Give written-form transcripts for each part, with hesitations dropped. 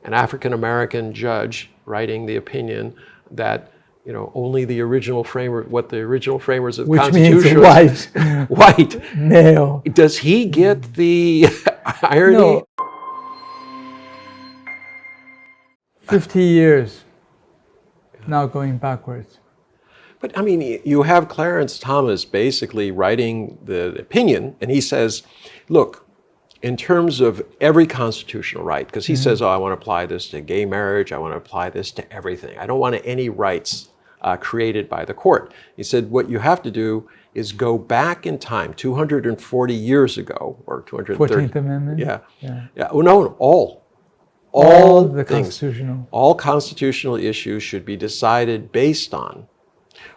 an African-American judge writing the opinion that only the original framer, what the original framers of the Constitution, which means white male. Does he get the irony? No. 50 years now going backwards. But I mean, you have Clarence Thomas basically writing the opinion, and he says, look, in terms of every constitutional right, because he says, I want to apply this to gay marriage, I want to apply this to everything. I don't want any rights created by the court. He said, what you have to do is go back in time, 240 years ago, or 230. 14th Amendment? Yeah. Oh, No, all the constitutional. All constitutional issues should be decided based on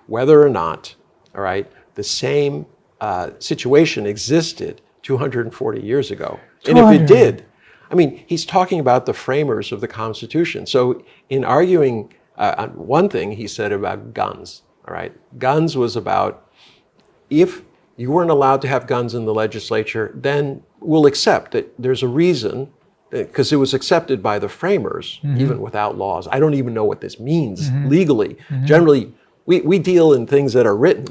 whether or not, all right, the same situation existed 240 years ago. And if it did, I mean, he's talking about the framers of the Constitution. So in arguing on one thing he said about guns, all right, guns was about if you weren't allowed to have guns in the legislature, then we'll accept that there's a reason, because it was accepted by the framers, even without laws. I don't even know what this means legally. Generally, we deal in things that are written.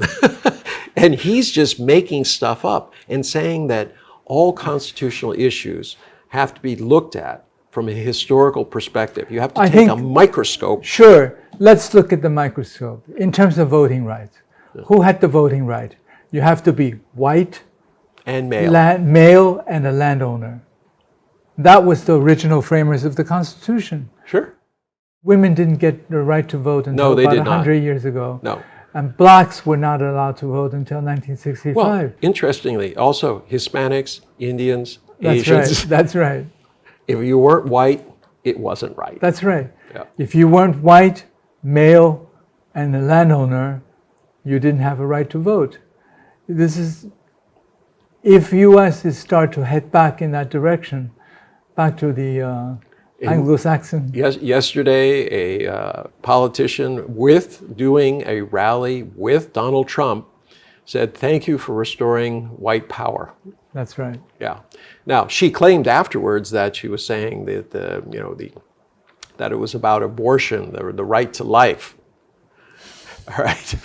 And he's just making stuff up and saying that all constitutional issues have to be looked at from a historical perspective. You have to take a microscope. Sure, let's look at the microscope. In terms of voting rights, who had the voting right? You have to be white and male, male and a landowner. That was the original framers of the Constitution. Sure. Women didn't get the right to vote until about 100 years ago. No. And blacks were not allowed to vote until 1965. Well, interestingly, also Hispanics, Indians, Asians. Right. That's right. If you weren't white, it wasn't right. That's right. Yeah. If you weren't white, male, and a landowner, you didn't have a right to vote. This is, if U.S. is start to head back in that direction, back to the Anglo-Saxon. Yes, yesterday, a politician doing a rally with Donald Trump said, "Thank you for restoring white power." That's right. Yeah. Now she claimed afterwards that she was saying that that it was about abortion, the right to life. All right.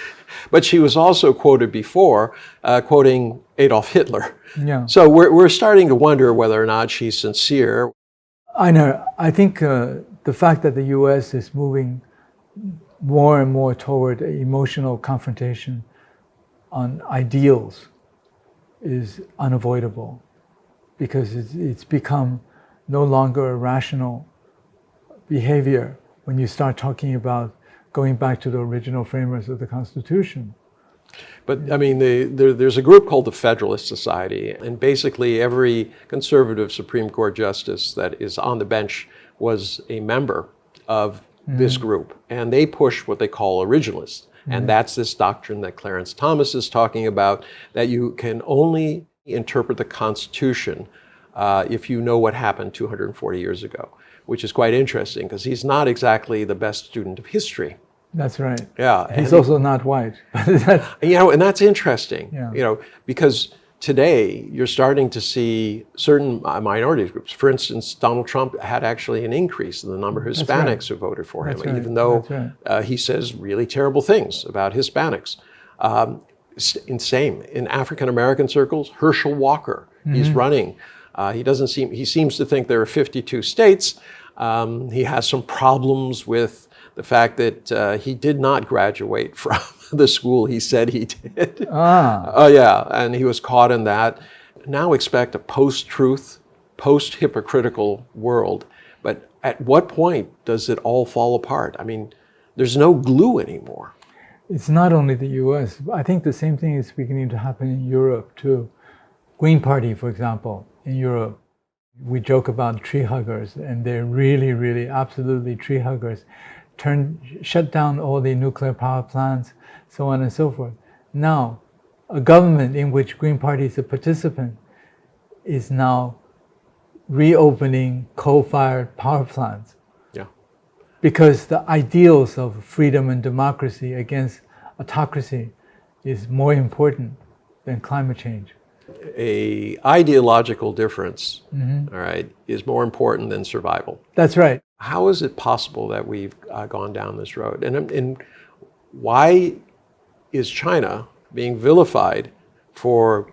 But she was also quoted before, quoting Adolf Hitler. Yeah. So we're starting to wonder whether or not she's sincere. Einar, I think the fact that the U.S. is moving more and more toward emotional confrontation on ideals is unavoidable, because it's become no longer a rational behavior when you start talking about going back to the original framers of the Constitution. But I mean, there's a group called the Federalist Society, and basically every conservative Supreme Court justice that is on the bench was a member of this group, and they push what they call originalist. And that's this doctrine that Clarence Thomas is talking about, that you can only interpret the Constitution if you know what happened 240 years ago, which is quite interesting because he's not exactly the best student of history. That's right. Yeah. He's also not white. And that's interesting, Yeah. Because today you're starting to see certain minority groups. For instance, Donald Trump had actually an increase in the number of Hispanics who voted for him, even though he says really terrible things about Hispanics. Same in African American circles. Herschel Walker, he's running. He seems to think there are 52 states. He has some problems with the fact that he did not graduate from the school he said he did. Oh yeah, and he was caught in that. Now expect a post-truth, post-hypocritical world. But at what point does it all fall apart? I mean, there's no glue anymore. It's not only the U.S. I think the same thing is beginning to happen in Europe too. Green Party, for example, in Europe, we joke about tree huggers, and they're really, really, absolutely tree huggers. Shut down all the nuclear power plants, so on and so forth. Now, a government in which Green Party is a participant is now reopening coal-fired power plants. Yeah. Because the ideals of freedom and democracy against autocracy is more important than climate change. An ideological difference, all right, is more important than survival. That's right. How is it possible that we've gone down this road? And why is China being vilified for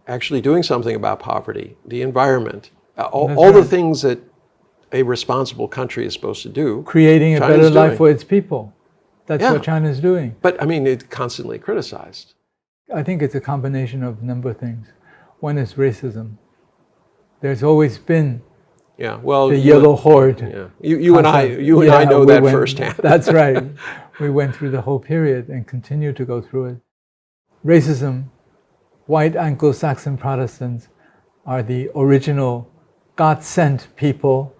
actually doing something about poverty, the environment, all the things that a responsible country is supposed to do? Creating a China's better life doing. for its people. That's Yeah. what China's doing. But I mean, it's constantly criticized. I think it's a combination of a number of things. One is racism. There's always been Yeah, well, the yellow horde. Yeah, you and I know we that went- firsthand. That's right. We went through the whole period and continue to go through it. Racism, white Anglo-Saxon Protestants are the original God-sent people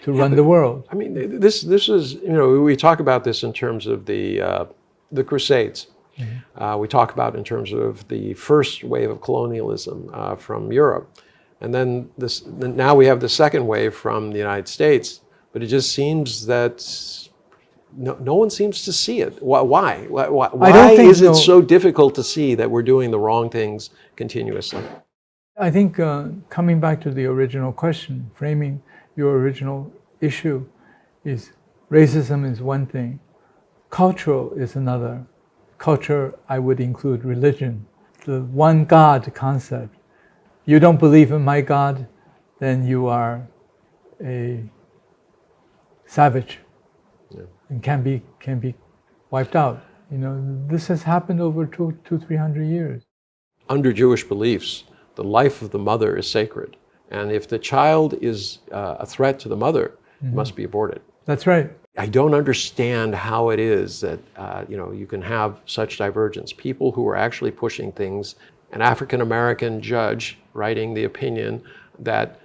to run the world. I mean, this is, we talk about this in terms of the Crusades. We talk about in terms of the first wave of colonialism from Europe. And then now we have the second wave from the United States, but it just seems that no one seems to see it. Why? Why is it so difficult to see that we're doing the wrong things continuously? I think coming back to the original question, framing your original issue, is racism is one thing, cultural is another. Culture, I would include religion, the one God concept. You don't believe in my God, then you are a savage and can be wiped out. This has happened over 300 years. Under Jewish beliefs, the life of the mother is sacred. And if the child is a threat to the mother, it must be aborted. That's right. I don't understand how it is that you can have such divergence. People who are actually pushing things, an African-American judge writing the opinion that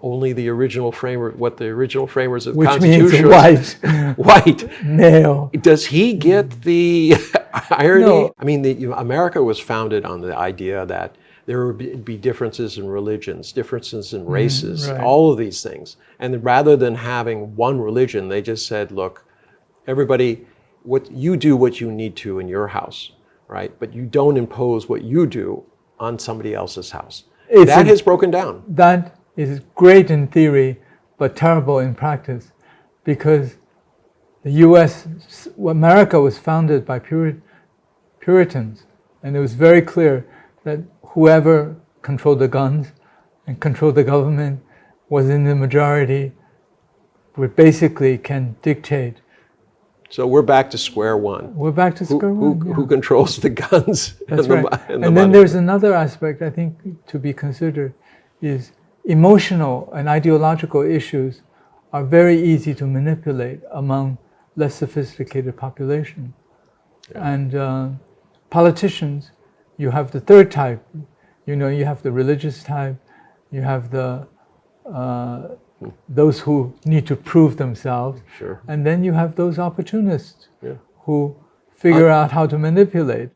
only the original framer, what the original framers of the Constitution, means white male. Does he get the irony? No. I mean, America was founded on the idea that there would be differences in religions, differences in races, right. all of these things. And rather than having one religion, they just said, look, everybody, what you need to in your house, right? But you don't impose what you do on somebody else's house. That has broken down. That is great in theory, but terrible in practice, because the U.S., America was founded by Puritans, and it was very clear that whoever controlled the guns and controlled the government was in the majority, would basically can dictate. So we're back to square one. We're back to square one. Who controls the guns? That's and right. The and then money? there's another aspect I think to be considered is emotional and ideological issues are very easy to manipulate among less sophisticated population. Yeah. And politicians, you have the third type. You have the religious type, you have the those who need to prove themselves, sure. And then you have those opportunists who figure out how to manipulate.